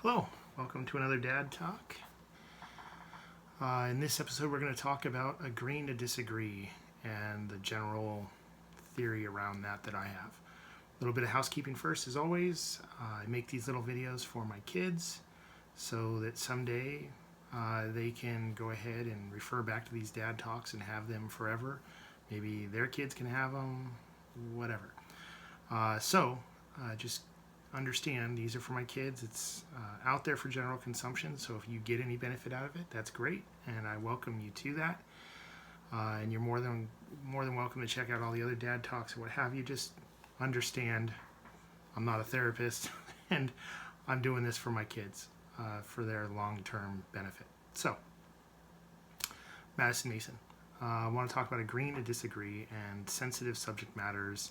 Hello, welcome to another Dad Talk. In this episode, we're going to talk about agreeing to disagree and the general theory around that I have. A little bit of housekeeping first, as always. I make these little videos for my kids so that someday they can go ahead and refer back to these Dad Talks and have them forever. Maybe their kids can have them, whatever. Just understand these are for my kids. It's out there for general consumption, so if you get any benefit out of it, that's great, and I welcome you to that. And you're more than welcome to check out all the other Dad Talks or what have you. Just understand I'm not a therapist and I'm doing this for my kids for their long-term benefit. So, Madison Mason. I want to talk about agreeing to disagree and sensitive subject matters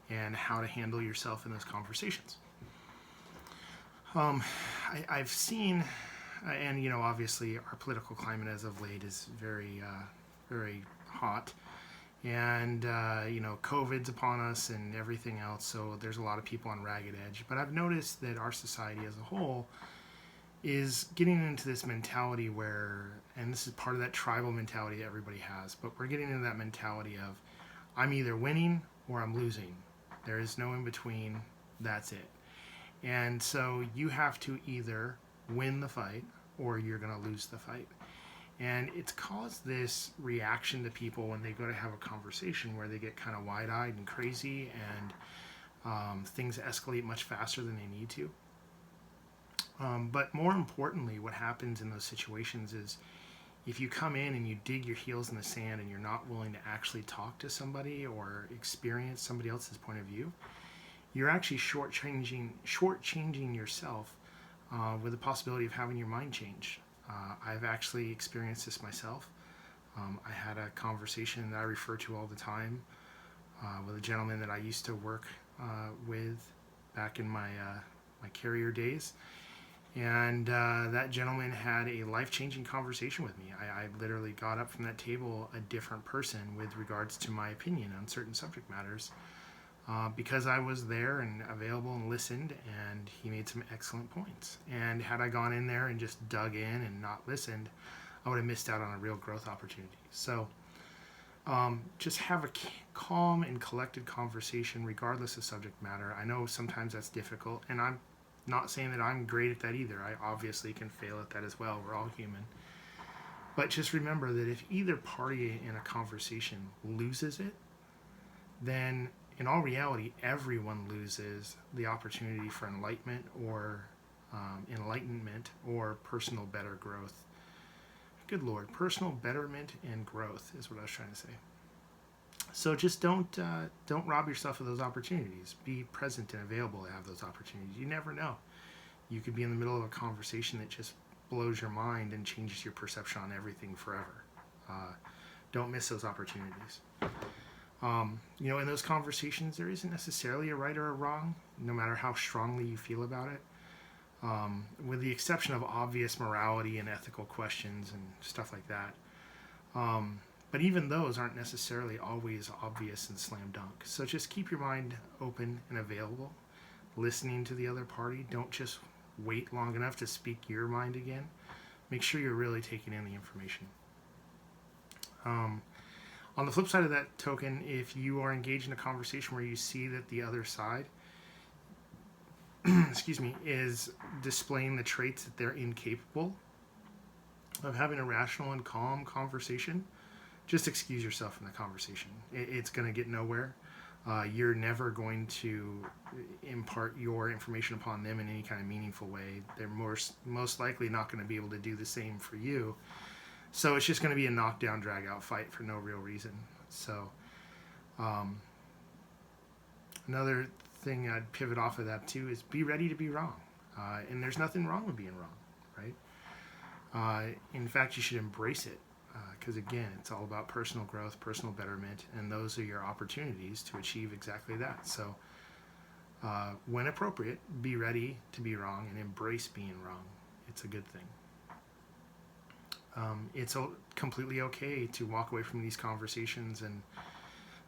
and how to handle yourself in those conversations. I've seen, and obviously our political climate as of late is very, very hot, and COVID's upon us and everything else. So there's a lot of people on ragged edge. But I've noticed that our society as a whole is getting into this mentality where, and this is part of that tribal mentality that everybody has, but we're getting into that mentality of I'm either winning or I'm losing. There is no in between. That's it. And so you have to either win the fight or you're going to lose the fight. And it's caused this reaction to people when they go to have a conversation where they get kind of wide-eyed and crazy, and things escalate much faster than they need to. But more importantly, what happens in those situations is if you come in and you dig your heels in the sand and you're not willing to actually talk to somebody or experience somebody else's point of view, you're actually shortchanging yourself with the possibility of having your mind changed. I've actually experienced this myself. I had a conversation that I refer to all the time with a gentleman that I used to work with back in my carrier days. And that gentleman had a life-changing conversation with me. I literally got up from that table a different person with regards to my opinion on certain subject matters because I was there and available and listened, and he made some excellent points. And had I gone in there and just dug in and not listened, I would have missed out on a real growth opportunity. So just have a calm and collected conversation regardless of subject matter. I know sometimes that's difficult, and I'm not saying that I'm great at that either. I obviously can fail at that as well. We're all human. But just remember that if either party in a conversation loses it, then in all reality, everyone loses the opportunity for enlightenment or personal better growth. Good Lord, personal betterment and growth is what I was trying to say. So just don't rob yourself of those opportunities. Be present and available to have those opportunities. You never know. You could be in the middle of a conversation that just blows your mind and changes your perception on everything forever. Don't miss those opportunities. In those conversations, there isn't necessarily a right or a wrong, no matter how strongly you feel about it. With the exception of obvious morality and ethical questions and stuff like that. But even those aren't necessarily always obvious and slam dunk. So just keep your mind open and available, listening to the other party. Don't just wait long enough to speak your mind again. Make sure you're really taking in the information. On the flip side of that token, if you are engaged in a conversation where you see that the other side is displaying the traits that they're incapable of having a rational and calm conversation, just excuse yourself from the conversation. It's going to get nowhere. You're never going to impart your information upon them in any kind of meaningful way. They're most likely not going to be able to do the same for you. So it's just going to be a knockdown, drag-out fight for no real reason. So another thing I'd pivot off of that too is be ready to be wrong. And there's nothing wrong with being wrong, right? In fact, you should embrace it. Because again, it's all about personal growth, personal betterment, and those are your opportunities to achieve exactly that. So when appropriate, be ready to be wrong and embrace being wrong. It's a good thing. It's completely okay to walk away from these conversations and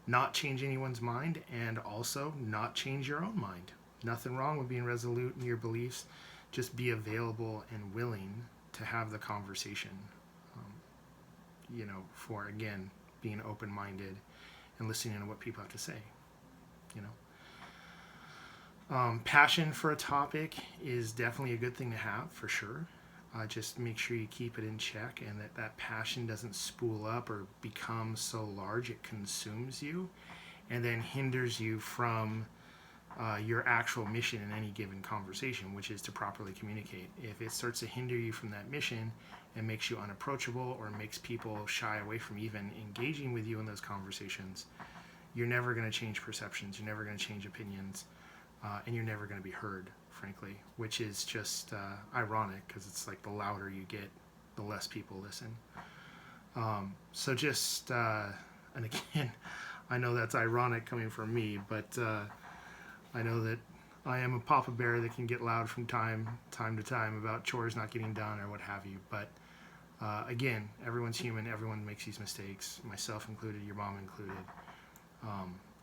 not change anyone's mind, and also not change your own mind. Nothing wrong with being resolute in your beliefs. Just be available and willing to have the conversation. For again, being open-minded and listening to what people have to say. Passion for a topic is definitely a good thing to have, for sure. Just make sure you keep it in check, and that passion doesn't spool up or become so large it consumes you and then hinders you from your actual mission in any given conversation, which is to properly communicate. If it starts to hinder you from that mission and makes you unapproachable or makes people shy away from even engaging with you in those conversations, you're never going to change perceptions, you're never going to change opinions, and you're never going to be heard, frankly, which is just ironic, because it's like the louder you get, the less people listen. And again, I know that's ironic coming from me, but I know that I am a papa bear that can get loud from time to time about chores not getting done or what have you. But again, everyone's human. Everyone makes these mistakes, myself included, your mom included.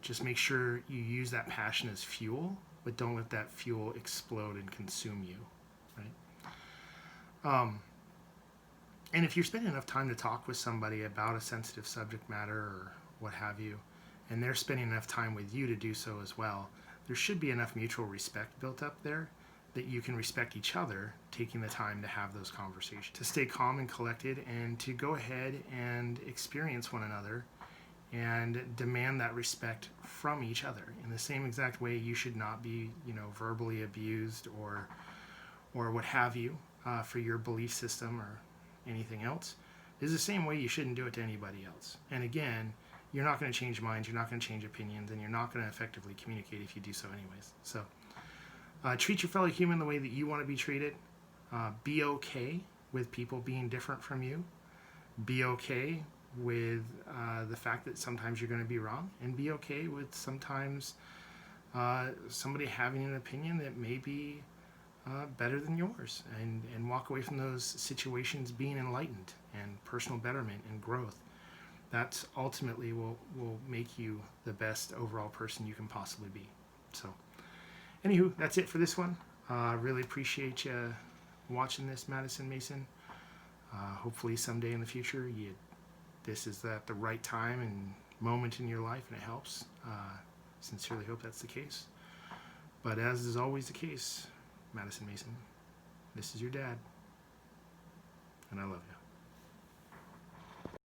Just make sure you use that passion as fuel, but don't let that fuel explode and consume you, right? And if you're spending enough time to talk with somebody about a sensitive subject matter or what have you, and they're spending enough time with you to do so as well, there should be enough mutual respect built up there that you can respect each other, taking the time to have those conversations, to stay calm and collected, and to go ahead and experience one another and demand that respect from each other. In the same exact way, you should not be, verbally abused or what have you for your belief system or anything else. Is the same way you shouldn't do it to anybody else. And again, you're not going to change minds, you're not going to change opinions, and you're not going to effectively communicate if you do so anyways. So treat your fellow human the way that you want to be treated. Be okay with people being different from you. Be okay with the fact that sometimes you're going to be wrong, and be okay with sometimes somebody having an opinion that may be better than yours, and walk away from those situations being enlightened and personal betterment and growth. That ultimately will make you the best overall person you can possibly be. So anywho, that's it for this one. Really appreciate you watching this, Madison Mason. Hopefully someday in the future this is at the right time and moment in your life and it helps. Sincerely hope that's the case. But as is always the case, Madison Mason, this is your dad, and I love you.